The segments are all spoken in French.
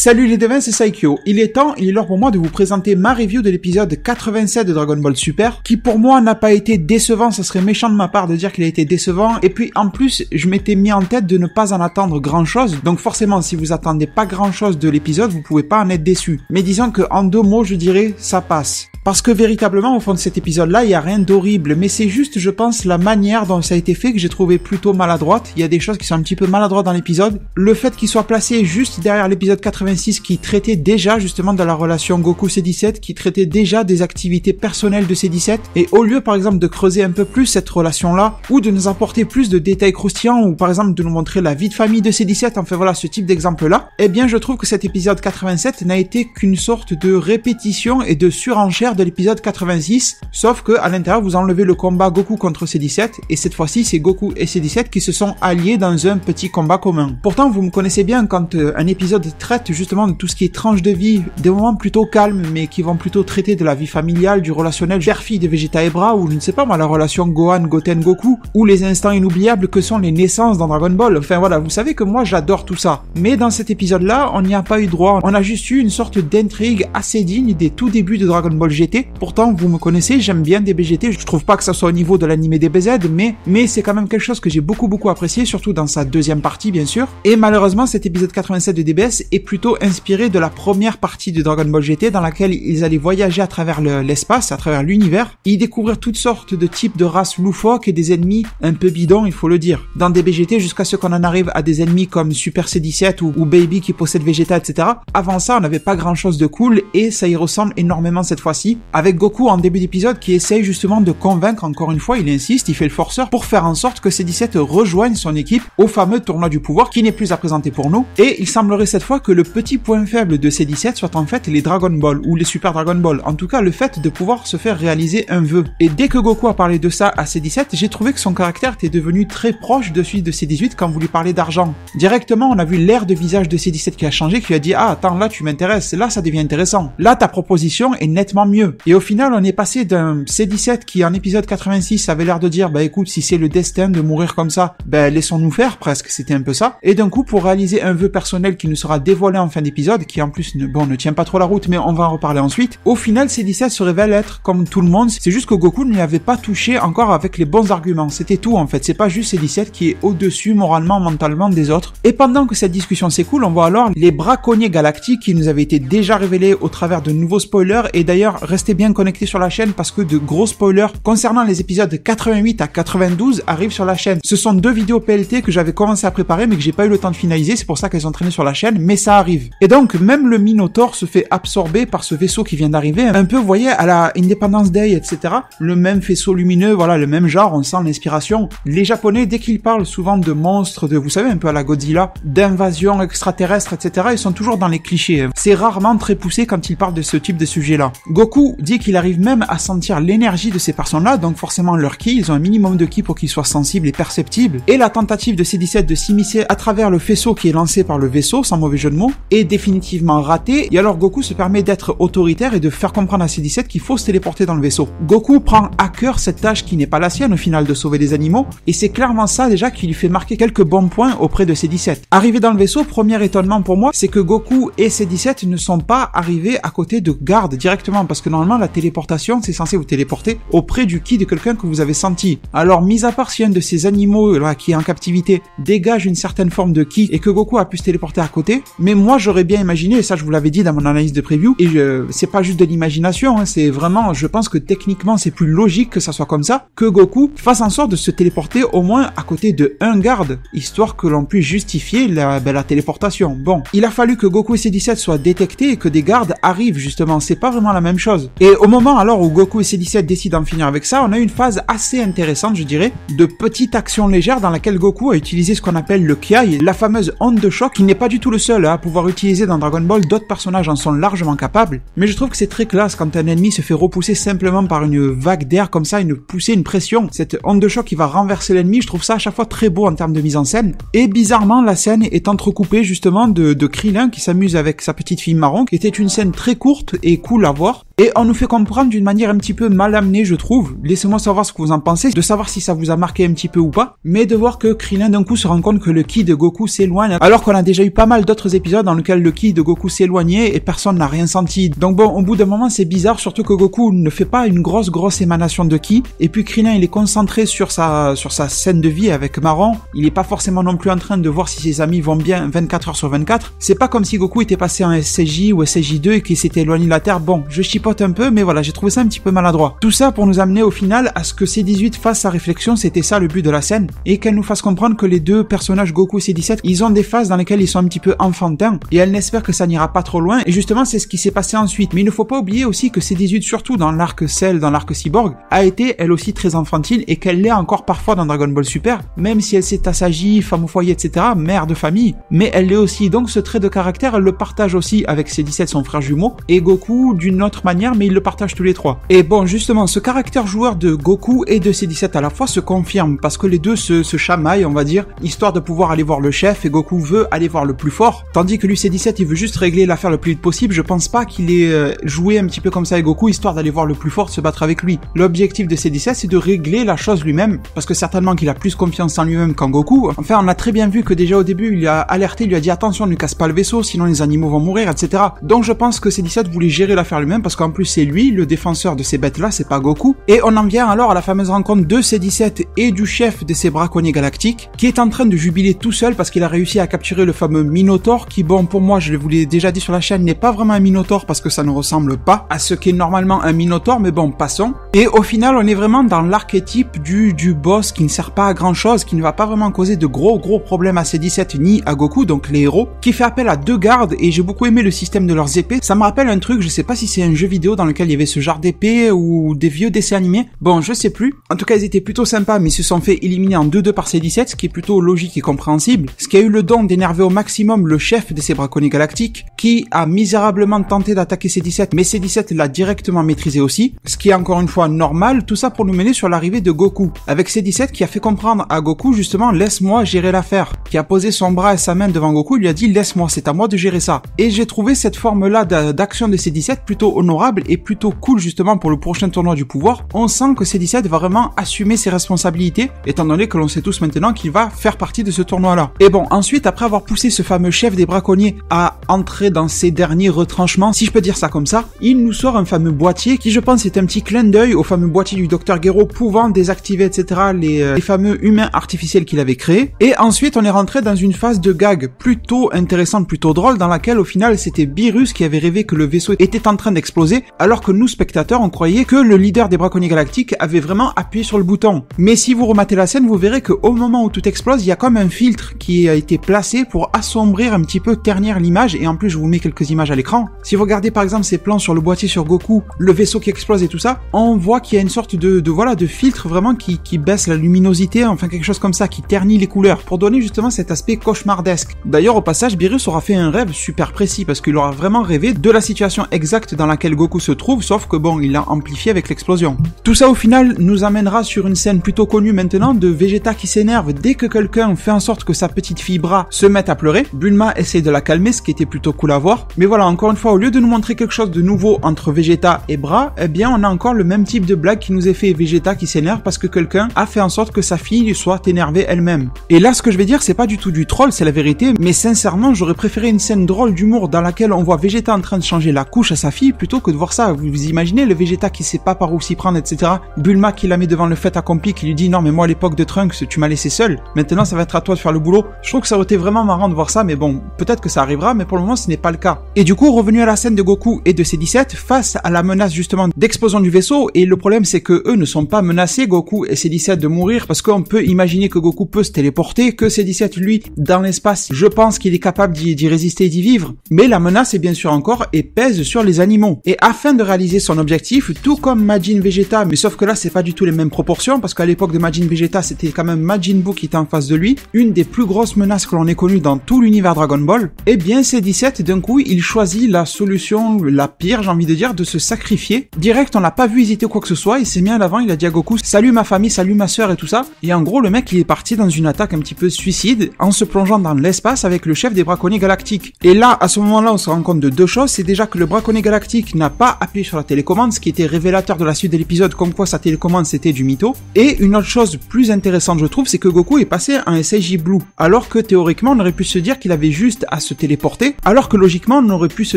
Salut les devins, c'est Saikyo. Il est l'heure pour moi de vous présenter ma review de l'épisode 87 de Dragon Ball Super, qui pour moi n'a pas été décevant, ça serait méchant de ma part de dire qu'il a été décevant, et puis en plus, je m'étais mis en tête de ne pas en attendre grand chose, donc forcément, si vous attendez pas grand chose de l'épisode, vous pouvez pas en être déçu. Mais disons que en 2 mots, je dirais, ça passe. Parce que véritablement, au fond de cet épisode-là, il y a rien d'horrible, mais c'est juste, je pense, la manière dont ça a été fait que j'ai trouvé plutôt maladroite. Il y a des choses qui sont un petit peu maladroites dans l'épisode. Le fait qu'il soit placé juste derrière l'épisode 86 qui traitait déjà justement de la relation Goku-C17, qui traitait déjà des activités personnelles de C17, et au lieu par exemple de creuser un peu plus cette relation-là, ou de nous apporter plus de détails croustillants, ou par exemple de nous montrer la vie de famille de C17, enfin voilà, ce type d'exemple-là, eh bien je trouve que cet épisode 87 n'a été qu'une sorte de répétition et de surenchère de l'épisode 86, sauf que à l'intérieur vous enlevez le combat Goku contre C17, et cette fois-ci c'est Goku et C17 qui se sont alliés dans un petit combat commun. Pourtant vous me connaissez bien, quand un épisode traite justement de tout ce qui est tranche de vie, des moments plutôt calmes mais qui vont plutôt traiter de la vie familiale, du relationnel père-fille de Vegeta et Bra, ou je ne sais pas moi, la relation Gohan-Goten-Goku, ou les instants inoubliables que sont les naissances dans Dragon Ball, enfin voilà, vous savez que moi j'adore tout ça. Mais dans cet épisode-là, on n'y a pas eu droit, on a juste eu une sorte d'intrigue assez digne des tout débuts de Dragon Ball GT. Pourtant, vous me connaissez, j'aime bien DBGT, je trouve pas que ça soit au niveau de l'animé DBZ, mais c'est quand même quelque chose que j'ai beaucoup apprécié, surtout dans sa deuxième partie, bien sûr. Et malheureusement, cet épisode 87 de DBS est plutôt inspiré de la première partie de Dragon Ball GT, dans laquelle ils allaient voyager à travers l'espace, à travers l'univers, et y découvrir toutes sortes de types de races loufoques et des ennemis un peu bidons, il faut le dire. Dans DBGT, jusqu'à ce qu'on en arrive à des ennemis comme Super C17 ou Baby qui possède Vegeta, etc. Avant ça, on n'avait pas grand chose de cool, et ça y ressemble énormément cette fois-ci, avec Goku en début d'épisode qui essaye justement de convaincre, encore une fois, il insiste, il fait le forceur pour faire en sorte que C17 rejoigne son équipe au fameux tournoi du pouvoir qui n'est plus à présenter pour nous, et il semblerait cette fois que le petit point faible de C17 soit en fait les Dragon Ball, ou les Super Dragon Ball, en tout cas le fait de pouvoir se faire réaliser un vœu. Et dès que Goku a parlé de ça à C17, j'ai trouvé que son caractère était devenu très proche de celui de C18 quand vous lui parlez d'argent. Directement, on a vu l'air de visage de C17 qui a changé, qui lui a dit « Ah, attends, là tu m'intéresses, là ça devient intéressant, là ta proposition est nettement mieux. » Et au final, on est passé d'un C17 qui, en épisode 86, avait l'air de dire, bah écoute, si c'est le destin de mourir comme ça, bah laissons-nous faire, presque, c'était un peu ça. Et d'un coup, pour réaliser un vœu personnel qui nous sera dévoilé en fin d'épisode, qui en plus, ne tient pas trop la route, mais on va en reparler ensuite, au final, C17 se révèle être comme tout le monde, c'est juste que Goku ne l'avait pas touché encore avec les bons arguments, c'était tout en fait, c'est pas juste C17 qui est au-dessus moralement, mentalement des autres. Et pendant que cette discussion s'écoule, on voit alors les braconniers galactiques qui nous avaient été déjà révélés au travers de nouveaux spoilers, et d'ailleurs, restez bien connectés sur la chaîne parce que de gros spoilers concernant les épisodes 88 à 92 arrivent sur la chaîne. Ce sont 2 vidéos PLT que j'avais commencé à préparer mais que j'ai pas eu le temps de finaliser, c'est pour ça qu'elles sont traînées sur la chaîne, mais ça arrive. Et donc même le Minotaur se fait absorber par ce vaisseau qui vient d'arriver, un peu vous voyez à la Independence Day, etc. Le même faisceau lumineux, voilà, le même genre, on sent l'inspiration. Les Japonais, dès qu'ils parlent souvent de monstres, de, vous savez, un peu à la Godzilla, d'invasion extraterrestre, etc., ils sont toujours dans les clichés. C'est rarement très poussé quand ils parlent de ce type de sujet-là. Goku dit qu'il arrive même à sentir l'énergie de ces personnes-là, donc forcément leur ki, ils ont un minimum de ki pour qu'ils soient sensibles et perceptibles, et la tentative de C17 de s'immiscer à travers le faisceau qui est lancé par le vaisseau, sans mauvais jeu de mots, est définitivement ratée, et alors Goku se permet d'être autoritaire et de faire comprendre à C17 qu'il faut se téléporter dans le vaisseau. Goku prend à cœur cette tâche qui n'est pas la sienne au final de sauver des animaux, et c'est clairement ça déjà qui lui fait marquer quelques bons points auprès de C17. Arrivé dans le vaisseau, premier étonnement pour moi, c'est que Goku et C17 ne sont pas arrivés à côté de garde directement, parce que normalement la téléportation c'est censé vous téléporter auprès du ki de quelqu'un que vous avez senti. Alors mis à part si un de ces animaux là qui est en captivité dégage une certaine forme de ki et que Goku a pu se téléporter à côté, mais moi j'aurais bien imaginé, et ça je vous l'avais dit dans mon analyse de preview, et c'est pas juste de l'imagination, hein, c'est vraiment, je pense que techniquement c'est plus logique que ça soit comme ça, que Goku fasse en sorte de se téléporter au moins à côté de un garde, histoire que l'on puisse justifier la téléportation. Bon, il a fallu que Goku et C17 soient détectés et que des gardes arrivent justement, c'est pas vraiment la même chose. Et au moment alors où Goku et C17 décident d'en finir avec ça, on a eu une phase assez intéressante, je dirais, de petite action légère dans laquelle Goku a utilisé ce qu'on appelle le Kiai, la fameuse onde de choc, qui n'est pas du tout le seul à pouvoir utiliser dans Dragon Ball, d'autres personnages en sont largement capables, mais je trouve que c'est très classe quand un ennemi se fait repousser simplement par une vague d'air comme ça, une poussée, une pression, cette onde de choc qui va renverser l'ennemi, je trouve ça à chaque fois très beau en termes de mise en scène, et bizarrement la scène est entrecoupée justement de Krillin qui s'amuse avec sa petite fille marron, qui était une scène très courte et cool à voir, Et on nous fait comprendre d'une manière un petit peu mal amenée, je trouve. Laissez-moi savoir ce que vous en pensez, de savoir si ça vous a marqué un petit peu ou pas. Mais de voir que Krillin d'un coup se rend compte que le ki de Goku s'éloigne, alors qu'on a déjà eu pas mal d'autres épisodes dans lesquels le ki de Goku s'éloignait et personne n'a rien senti. Donc bon, au bout d'un moment c'est bizarre, surtout que Goku ne fait pas une grosse émanation de ki. Et puis Krillin il est concentré sur sa scène de vie avec Marron. Il est pas forcément non plus en train de voir si ses amis vont bien 24 heures sur 24. C'est pas comme si Goku était passé en SCJ ou SCJ2 et qu'il s'était éloigné de la Terre. Bon, je chipote un peu, mais voilà, j'ai trouvé ça un petit peu maladroit. Tout ça pour nous amener au final à ce que C18 fasse sa réflexion, c'était ça le but de la scène, et qu'elle nous fasse comprendre que les deux personnages Goku et C17, ils ont des phases dans lesquelles ils sont un petit peu enfantins, et elle n'espère que ça n'ira pas trop loin, et justement c'est ce qui s'est passé ensuite. Mais il ne faut pas oublier aussi que C18, surtout dans l'arc Cell, dans l'arc Cyborg, a été elle aussi très enfantine, et qu'elle l'est encore parfois dans Dragon Ball Super, même si elle s'est assagie, femme au foyer, etc., mère de famille, mais elle l'est aussi. Donc ce trait de caractère, elle le partage aussi avec C17, son frère jumeau, et Goku d'une autre manière, mais ils le partagent tous les trois. Et bon, justement, ce caractère joueur de Goku et de C17 à la fois se confirme, parce que les deux se chamaillent, on va dire, histoire de pouvoir aller voir le chef, et Goku veut aller voir le plus fort, tandis que lui, C17, il veut juste régler l'affaire le plus vite possible. Je pense pas qu'il ait joué un petit peu comme ça avec Goku, histoire d'aller voir le plus fort se battre avec lui. L'objectif de C17, c'est de régler la chose lui-même, parce que certainement qu'il a plus confiance en lui-même qu'en Goku. Enfin, on a très bien vu que déjà au début, il a alerté, il lui a dit attention, ne casse pas le vaisseau, sinon les animaux vont mourir, etc. Donc je pense que C17 voulait gérer l'affaire lui-même, parce qu'en plus c'est lui, le défenseur de ces bêtes-là, c'est pas Goku. Et on en vient alors à la fameuse rencontre de C17 et du chef de ces braconniers galactiques, qui est en train de jubiler tout seul parce qu'il a réussi à capturer le fameux Minotaur, qui bon, pour moi, je vous l'ai déjà dit sur la chaîne, n'est pas vraiment un Minotaur parce que ça ne ressemble pas à ce qu'est normalement un Minotaur, mais bon, passons. Et au final, on est vraiment dans l'archétype du boss qui ne sert pas à grand chose, qui ne va pas vraiment causer de gros problèmes à C17 ni à Goku, donc les héros, qui fait appel à deux gardes, et j'ai beaucoup aimé le système de leurs épées. Ça me rappelle un truc, je sais pas si c'est un jeu vidéo dans lequel il y avait ce genre d'épée ou des vieux dessins animés. Bon, je sais plus. En tout cas, ils étaient plutôt sympas, mais ils se sont fait éliminer en 2-2 par C17, ce qui est plutôt logique et compréhensible. Ce qui a eu le don d'énerver au maximum le chef de ces braconniers galactiques, qui a misérablement tenté d'attaquer C17, mais C17 l'a directement maîtrisé aussi, ce qui est encore une fois normal, tout ça pour nous mener sur l'arrivée de Goku, avec C17 qui a fait comprendre à Goku justement laisse-moi gérer l'affaire, qui a posé son bras et sa main devant Goku, il lui a dit laisse-moi, c'est à moi de gérer ça. Et j'ai trouvé cette forme-là d'action de C17 plutôt honorable et plutôt cool justement pour le prochain tournoi du pouvoir. On sent que C17 va vraiment assumer ses responsabilités, étant donné que l'on sait tous maintenant qu'il va faire partie de ce tournoi-là. Et bon, ensuite, après avoir poussé ce fameux chef des braconniers à entrer dans ses derniers retranchements, si je peux dire ça comme ça, il nous sort un fameux boîtier qui, je pense, est un petit clin d'œil au fameux boîtier du Dr Gero pouvant désactiver, etc., les fameux humains artificiels qu'il avait créés. Et ensuite, on est rentré dans une phase de gag plutôt intéressante, plutôt drôle, dans laquelle, au final, c'était Beerus qui avait rêvé que le vaisseau était en train d'exploser, alors que nous, spectateurs, on croyait que le leader des braconniers galactiques avait vraiment appuyé sur le bouton. Mais si vous rematez la scène, vous verrez qu'au moment où tout explose, il y a comme un filtre qui a été placé pour assombrir un petit peu, ternir l'image, et en plus, je vous mets quelques images à l'écran. Si vous regardez par exemple ces plans sur le boîtier sur Goku, le vaisseau qui explose et tout ça, on voit qu'il y a une sorte de filtre vraiment qui baisse la luminosité, enfin quelque chose comme ça, qui ternit les couleurs, pour donner justement cet aspect cauchemardesque. D'ailleurs, au passage, Beerus aura fait un rêve super précis, parce qu'il aura vraiment rêvé de la situation exacte dans laquelle Goku se trouve, sauf que bon, il l'a amplifié avec l'explosion. Tout ça au final nous amènera sur une scène plutôt connue maintenant de Vegeta qui s'énerve dès que quelqu'un fait en sorte que sa petite fille Bra se mette à pleurer. Bulma essaie de la calmer, ce qui était plutôt cool à voir. Mais voilà, encore une fois, au lieu de nous montrer quelque chose de nouveau entre Vegeta et Bra, eh bien on a encore le même type de blague qui nous est fait, Vegeta qui s'énerve parce que quelqu'un a fait en sorte que sa fille soit énervée elle-même. Et là, ce que je vais dire, c'est pas du tout du troll, c'est la vérité, mais sincèrement, j'aurais préféré une scène drôle d'humour dans laquelle on voit Vegeta en train de changer la couche à sa fille plutôt que de voir ça. Vous imaginez le Vegeta qui sait pas par où s'y prendre, etc. Bulma qui la met devant le fait accompli, qui lui dit non mais moi à l'époque de Trunks tu m'as laissé seul, maintenant ça va être à toi de faire le boulot. Je trouve que ça aurait été vraiment marrant de voir ça, mais bon, peut-être que ça arrivera, mais pour le moment ce n'est pas le cas. Et du coup, revenu à la scène de Goku et de C17 face à la menace justement d'explosion du vaisseau, et le problème c'est que eux ne sont pas menacés, Goku et C17, de mourir, parce qu'on peut imaginer que Goku peut se téléporter, que C17 lui dans l'espace, je pense qu'il est capable d'y résister et d'y vivre, mais la menace est bien sûr encore et pèse sur les animaux. Et afin de réaliser son objectif, tout comme Majin Vegeta, mais sauf que là c'est pas du tout les mêmes proportions, parce qu'à l'époque de Majin Vegeta c'était quand même Majin Buu qui était en face de lui, une des plus grosses menaces que l'on ait connues dans tout l'univers Dragon Ball. Et bien C17 d'un coup il choisit la solution la pire, j'ai envie de dire, de se sacrifier. Direct, on l'a pas vu hésiter quoi que ce soit, il s'est mis en avant, il a dit à Goku salut ma famille, salut ma soeur et tout ça. Et en gros le mec il est parti dans une attaque un petit peu suicide en se plongeant dans l'espace avec le chef des braconniers galactiques. Et là à ce moment-là on se rend compte de deux choses, c'est déjà que le braconnier galactique n'a pas appuyé sur la télécommande, ce qui était révélateur de la suite de l'épisode, comme quoi sa télécommande c'était du mytho. Et une autre chose plus intéressante je trouve, c'est que Goku est passé en SAJ Blue, alors que théoriquement on aurait pu se dire qu'il avait juste à se téléporter, alors que logiquement on aurait pu se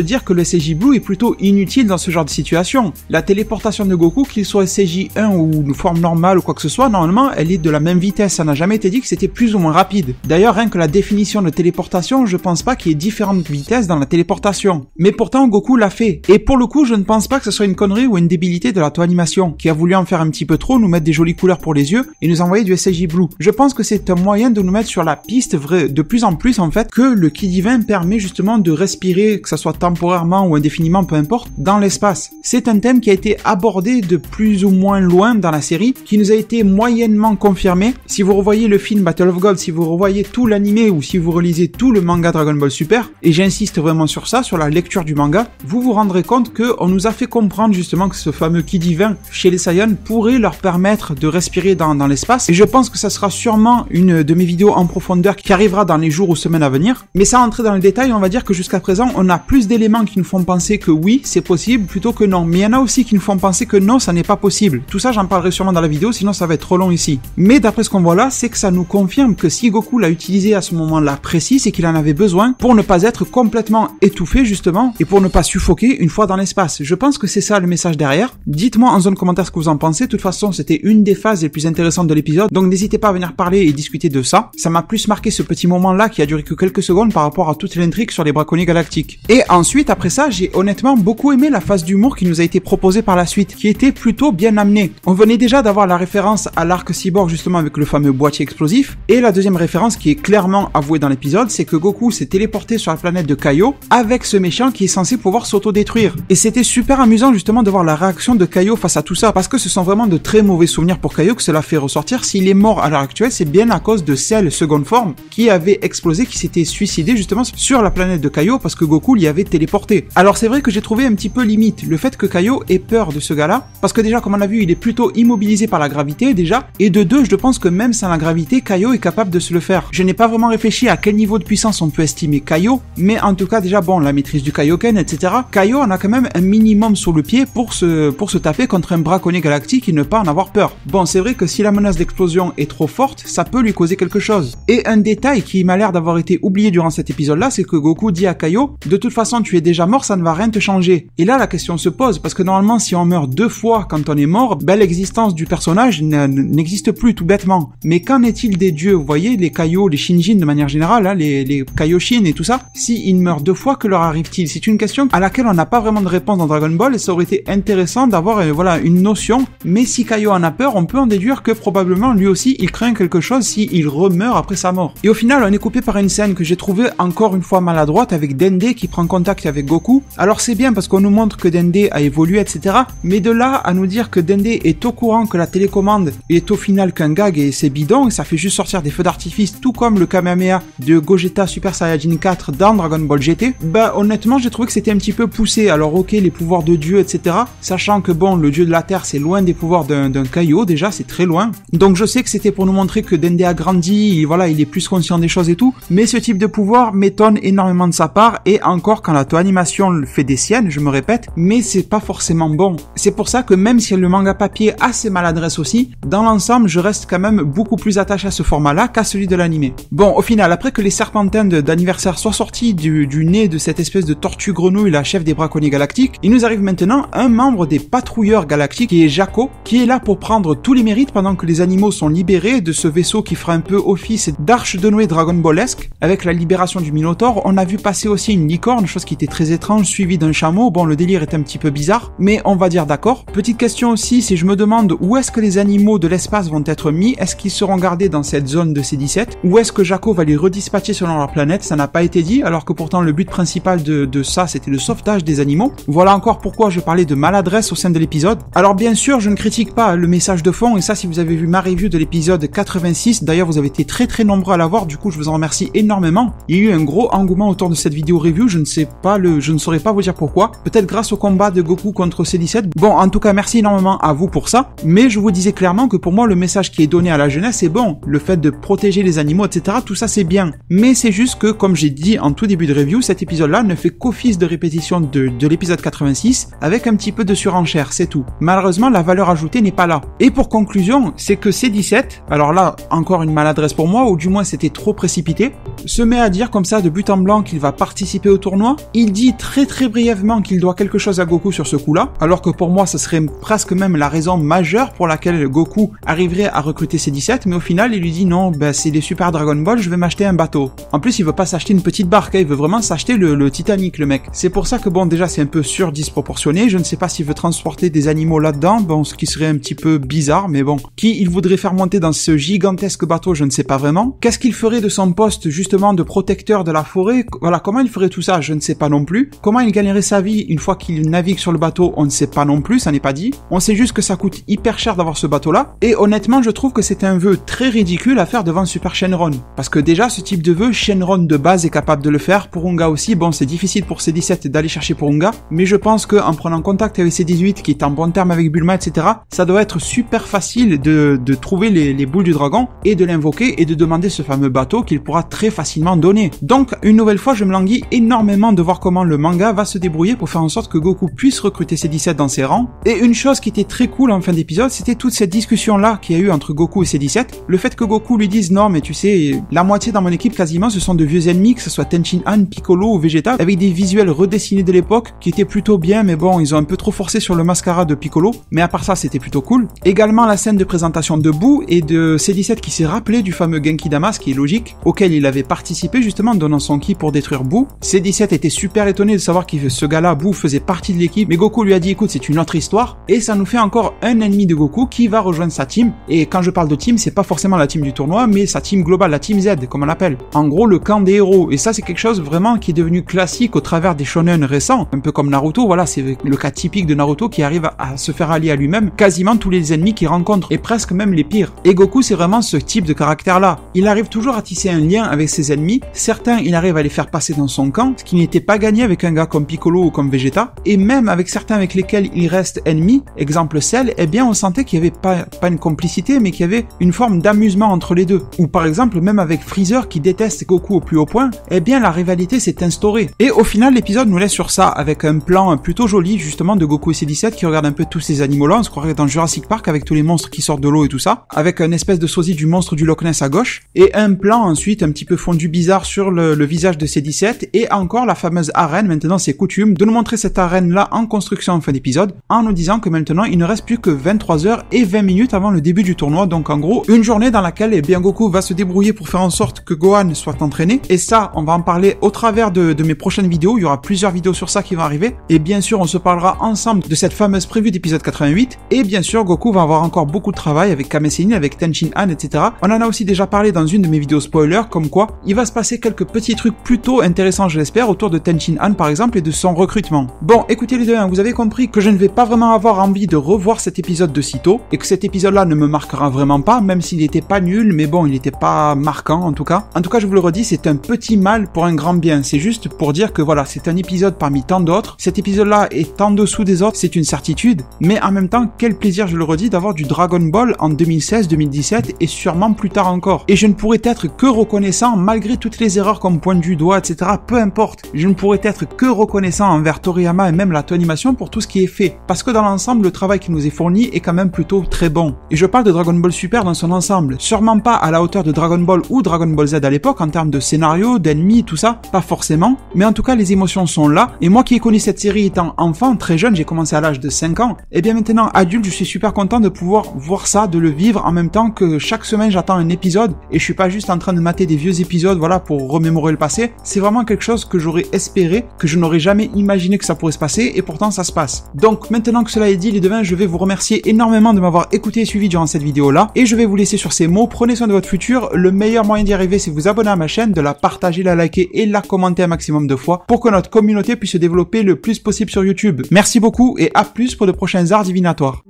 dire que le SAJ Blue est plutôt inutile dans ce genre de situation. La téléportation de Goku, qu'il soit SAJ 1 ou une forme normale ou quoi que ce soit, normalement elle est de la même vitesse, ça n'a jamais été dit que c'était plus ou moins rapide. D'ailleurs rien que la définition de téléportation, je pense pas qu'il y ait différentes vitesses dans la téléportation. Mais pourtant Goku l'a fait. Et pour le coup je ne pense pas que ce soit une connerie ou une débilité de la animation, qui a voulu en faire un petit peu trop, nous mettre des jolies couleurs pour les yeux et nous envoyer du SAJ Blue. Je pense que c'est un moyen de nous mettre sur la piste de plus en plus en fait que le Ki divin permet justement de respirer, que ça soit temporairement ou indéfiniment, peu importe, dans l'espace. C'est un thème qui a été abordé de plus ou moins loin dans la série, qui nous a été moyennement confirmé. Si vous revoyez le film Battle of Gods, si vous revoyez tout l'animé ou si vous relisez tout le manga Dragon Ball Super, et j'insiste vraiment sur ça, sur la lecture du manga, vous vous rendrez compte que on nous a fait comprendre justement que ce fameux Ki divin chez les Saiyans pourrait leur permettre de respirer dans l'espace, et je pense que ça sera sûrement une de mes vidéos en profondeur qui arrivera dans les jours ou semaines à venir. Mais sans entrer dans le détail, on va dire que jusqu'à présent on a plus d'éléments qui nous font penser que oui c'est possible plutôt que non, mais il y en a aussi qui nous font penser que non ça n'est pas possible. Tout ça j'en parlerai sûrement dans la vidéo, sinon ça va être trop long ici. Mais d'après ce qu'on voit là, c'est que ça nous confirme que si Goku l'a utilisé à ce moment-là précis, c'est qu'il en avait besoin pour ne pas être complètement étouffé justement, et pour ne pas suffoquer une fois dans l'espace. Je pense que c'est ça le message derrière. Dites-moi en zone commentaire ce que vous en pensez. De toute façon c'était une des phases les plus intéressantes de l'épisode, donc n'hésitez pas à venir parler et discuter de ça. Ça m'a plus marqué ce petit moment là qui a duré que quelques secondes par rapport à toute l'intrigue sur les braconniers galactiques. Et ensuite après ça, j'ai honnêtement beaucoup aimé la phase d'humour qui nous a été proposée par la suite, qui était plutôt bien amenée. On venait déjà d'avoir la référence à l'arc cyborg justement avec le fameux boîtier explosif, et la deuxième référence qui est clairement avouée dans l'épisode, c'est que Goku s'est téléporté sur la planète de Kaio avec ce méchant qui est censé pouvoir s'auto-détruire. Et c'était super amusant justement de voir la réaction de Kaio face à tout ça, parce que ce sont vraiment de très mauvais souvenirs pour Kaio que cela fait ressortir. S'il est mort à l'heure actuelle, c'est bien à cause de Cell seconde forme qui avait explosé, qui s'était suicidé justement sur la planète de Kaio parce que Goku l'y avait téléporté. Alors c'est vrai que j'ai trouvé un petit peu limite le fait que Kaio ait peur de ce gars-là, parce que déjà comme on a vu il est plutôt immobilisé par la gravité déjà, et de deux je pense que même sans la gravité Kaio est capable de se le faire. Je n'ai pas vraiment réfléchi à quel niveau de puissance on peut estimer Kaio, mais en tout cas déjà bon, la maîtrise du Kaioken etc. Kaio en a quand même un minimum sur le pied pour se taper contre un braconnier galactique et ne pas en avoir peur. Bon c'est vrai que si la menace d'explosion est trop forte, ça peut lui causer quelque chose. Et un détail qui m'a l'air d'avoir été oublié durant cet épisode-là, c'est que Goku dit à Kaio, de toute façon tu es déjà mort, ça ne va rien te changer. Et là la question se pose, parce que normalement si on meurt 2 fois quand on est mort, ben l'existence du personnage n'existe plus tout bêtement. Mais qu'en est-il des dieux? Vous voyez, les Kaio, les Shinjin de manière générale, hein, les Kaioshin et tout ça, si ils meurent 2 fois, que leur arrive-t-il? C'est une question à laquelle on n'a pas vraiment de réponse dans Dragon Ball, et ça aurait été intéressant d'avoir voilà, une notion. Mais si Kaio en a peur, on peut en déduire que probablement lui aussi il craint quelque chose s'il remeurt après sa mort. Et au final on est coupé par une scène que j'ai trouvée encore une fois maladroite avec Dende qui prend contact avec Goku. Alors c'est bien parce qu'on nous montre que Dende a évolué etc, mais de là à nous dire que Dende est au courant que la télécommande est au final qu'un gag et c'est bidon et ça fait juste sortir des feux d'artifice, tout comme le Kamehameha de Gogeta Super Saiyajin 4 dans Dragon Ball GT, bah honnêtement j'ai trouvé que c'était un petit peu poussé. Alors ok les pouvoirs de dieu etc, sachant que bon le dieu de la terre c'est loin des pouvoirs d'un Kaio, déjà c'est très loin, donc je sais que c'était pour nous montrer que Dende a grandi, et voilà il est plus conscient des choses et tout, mais ce type de pouvoir m'étonne énormément de sa part, et encore quand la animation fait des siennes, je me répète, mais c'est pas forcément bon. C'est pour ça que même si le manga papier a ses maladresses aussi, dans l'ensemble je reste quand même beaucoup plus attaché à ce format là qu'à celui de l'animé. Bon au final, après que les serpentins d'anniversaire soient sortis du nez de cette espèce de tortue grenouille, la chef des braconniers galactiques, il nous arrive maintenant un membre des patrouilleurs galactiques qui est Jaco, qui est là pour prendre tous les mérites pendant que les animaux sont libérés de ce vaisseau qui fera un peu office d'arche de Noé Dragon Ballesque. Avec la libération du Minotaure, on a vu passer aussi une licorne, chose qui était très étrange, suivie d'un chameau. Bon, le délire est un petit peu bizarre, mais on va dire d'accord. Petite question aussi, c'est je me demande où est-ce que les animaux de l'espace vont être mis. Est-ce qu'ils seront gardés dans cette zone de C17, ou est-ce que Jaco va les redispatcher selon leur planète? Ça n'a pas été dit, alors que pourtant le but principal de ça, c'était le sauvetage des animaux. Voilà encore pourquoi je parlais de maladresse au sein de l'épisode. Alors bien sûr, je ne critique pas le message de fond, et ça si vous avez vu ma review de l'épisode 86, d'ailleurs vous avez été très nombreux à l'avoir, du coup je vous en remercie énormément. Il y a eu un gros engouement autour de cette vidéo review, je ne saurais pas vous dire pourquoi. Peut-être grâce au combat de Goku contre C17. Bon, en tout cas, merci énormément à vous pour ça, mais je vous disais clairement que pour moi, le message qui est donné à la jeunesse est bon. Le fait de protéger les animaux, etc., tout ça c'est bien. Mais c'est juste que, comme j'ai dit en tout début de review, cet épisode-là ne fait qu'office de répétition de l'épisode 86, avec un petit peu de surenchère, c'est tout. Malheureusement, la valeur ajoutée n'est pas là. Et pour conclusion, c'est que C17, alors là, encore une maladresse pour moi, ou du moins c'était trop précipité, se met à dire comme ça de but en blanc qu'il va participer au tournoi. Il dit très brièvement qu'il doit quelque chose à Goku sur ce coup-là, alors que pour moi, ce serait presque même la raison majeure pour laquelle Goku arriverait à recruter C17, mais au final, il lui dit non, c'est les Super Dragon Ball, je vais m'acheter un bateau. En plus, il veut pas s'acheter une petite barque, il veut vraiment s'acheter le Titanic, le mec. C'est pour ça que bon, déjà, c'est un peu disproportionné. Je ne sais pas s'il veut transporter des animaux là-dedans, bon, ce qui serait un petit peu bizarre, mais bon. Qui il voudrait faire monter dans ce gigantesque bateau, je ne sais pas vraiment. Qu'est-ce qu'il ferait de son poste, justement, de protecteur de la forêt? Voilà, comment il ferait tout ça, je ne sais pas non plus. Comment il gagnerait sa vie une fois qu'il navigue sur le bateau, on ne sait pas non plus, ça n'est pas dit. On sait juste que ça coûte hyper cher d'avoir ce bateau-là. Et honnêtement, je trouve que c'est un vœu très ridicule à faire devant Super Shenron. Parce que déjà, ce type de vœu, Shenron de base est capable de le faire. Purunga aussi, bon, c'est difficile pour C17 d'aller chercher Purunga, mais je pense qu'en prenant contact avec C18, qui est en bon terme avec Bulma, etc., ça doit être super facile de trouver les boules du dragon et de l'invoquer et de demander ce fameux bateau qu'il pourra très facilement donner. Donc, une nouvelle fois, je me languis énormément de voir comment le manga va se débrouiller pour faire en sorte que Goku puisse recruter C17 dans ses rangs. Et une chose qui était très cool en fin d'épisode, c'était toute cette discussion-là qu'il y a eu entre Goku et C17. Le fait que Goku lui dise non, mais tu sais, la moitié dans mon équipe quasiment, ce sont de vieux ennemis, que ce soit Tenchin Han, Piccolo ou Vegeta, avec des visuels redessinés de l'époque qui étaient plutôt bien, mais bon, ils ont un peu trop forcé sur le mascara de Piccolo, mais à part ça, c'était plutôt cool. Également la scène de présentation de Boo et de C17 qui s'est rappelé du fameux Genki Dama, ce qui est logique, auquel il avait participé justement en donnant son ki pour détruire Boo. C17 était super étonné de savoir que ce gars-là, Boo, faisait partie de l'équipe, mais Goku lui a dit écoute, c'est une autre histoire, et ça nous fait encore un ennemi de Goku qui va rejoindre sa team, et quand je parle de team, c'est pas forcément la team du tournoi, mais sa team globale, la team Z, comme on l'appelle. En gros, le camp des héros, et ça c'est quelque chose vraiment qui est devenu classique au travers des shonen récents, un peu comme Naruto, voilà, c'est le cas typique de Naruto qui arrive à se faire allier à lui-même quasiment tous les ennemis qu'il rencontre, et presque même les pires. Et Goku, c'est vraiment ce type de caractère-là. Il arrive toujours à tisser un lien avec ses ennemis, certains il arrive à les faire passer dans son camp, ce qui n'était pas gagné avec un gars comme Piccolo ou comme Vegeta, et même avec certains avec lesquels il reste ennemi, exemple Cell, eh bien on sentait qu'il y avait pas une complicité, mais qu'il y avait une forme d'amusement entre les deux. Ou par exemple, même avec Freezer qui déteste Goku au plus haut point, eh bien la rivalité s'est instaurée. Et au final, l'épisode nous laisse sur ça, avec un plan plutôt joli justement de Goku et C17 qui regarde un peu tous ces animaux-là, on se croirait dans Jurassic Park avec tous les monstres qui sortent de l'eau et tout ça, avec un espèce de sosie du monstre du Loch Ness à gauche, et un plan ensuite un petit peu fondu bizarre sur le visage de C17, et encore la fameuse arène. Maintenant c'est coutume de nous montrer cette arène-là en construction en fin d'épisode, en nous disant que maintenant il ne reste plus que 23h20 avant le début du tournoi, donc en gros une journée dans laquelle eh bien Goku va se débrouiller pour faire en sorte que Gohan soit entraîné, et ça on va en parler au travers de mes prochaines vidéos, il y aura plusieurs vidéos sur ça qui vont arriver, et bien sûr on se parlera ensemble de cette fameuse preview d'épisode 88, et bien sûr Goku va avoir encore beaucoup de travail avec Kame Sennin, avec Tenchin Han, etc. On en a aussi déjà parlé dans une de mes vidéos spoilers, comme quoi il va se passer quelques petits trucs plutôt intéressants je l'espère, autour de Tenchin Han par exemple et de son recrutement. Bon, écoutez les deux, vous avez compris que je ne vais pas vraiment avoir envie de revoir cet épisode de sitôt, et que cet épisode-là ne me marquera vraiment pas, même s'il n'était pas nul, mais bon, il n'était pas marquant en tout cas. En tout cas, je vous le redis, c'est un petit mal pour un grand bien. C'est juste pour dire que voilà, c'est un épisode parmi tant d'autres. Cet épisode-là est en dessous des autres, c'est une certitude, mais en même temps, quel plaisir, je le redis, d'avoir du Dragon Ball en 2016, 2017 et sûrement plus tard encore. Et je ne pourrais être que reconnaissant, malgré toutes les erreurs qu'on pointe du doigt, etc. Peu importe, je ne pourrais être que reconnaissant envers Toriyama et même la Toonimation pour tout ce qui est fait. Parce que dans l'ensemble, le travail qui nous est fourni est quand même plutôt très bon. Et je parle de Dragon Ball Super dans son ensemble. Sûrement pas à la hauteur de Dragon Ball ou Dragon Ball Z à l'époque en termes de scénario, d'ennemis, tout ça. Pas forcément. Mais en tout cas, les émotions sont là. Et moi qui ai connu cette série étant enfant, très jeune, j'ai commencé à l'âge de 5 ans. Et bien maintenant, adulte, je suis super content de pouvoir voir ça, de le vivre en même temps que chaque semaine j'attends un épisode. Et je suis pas juste en train de mater des vieux épisodes, voilà, pour remémorer le passé. C'est vraiment quelque chose que j'aurais espéré, que je n'aurais jamais imaginé que ça pourrait se passer. Et pourtant, ça se passe. Donc maintenant que cela est dit, les devins, je vais vous remercier énormément de m'avoir écouté et suivi durant cette vidéo-là. Et je vais vous laisser sur ces mots. Prenez soin de votre futur. Le meilleur moyen d'y arriver, c'est de vous abonner à ma chaîne, de la partager, la liker et la commenter un maximum de fois pour que notre communauté puisse se développer le plus possible sur YouTube. Merci beaucoup et à plus pour de prochains arts divinatoires.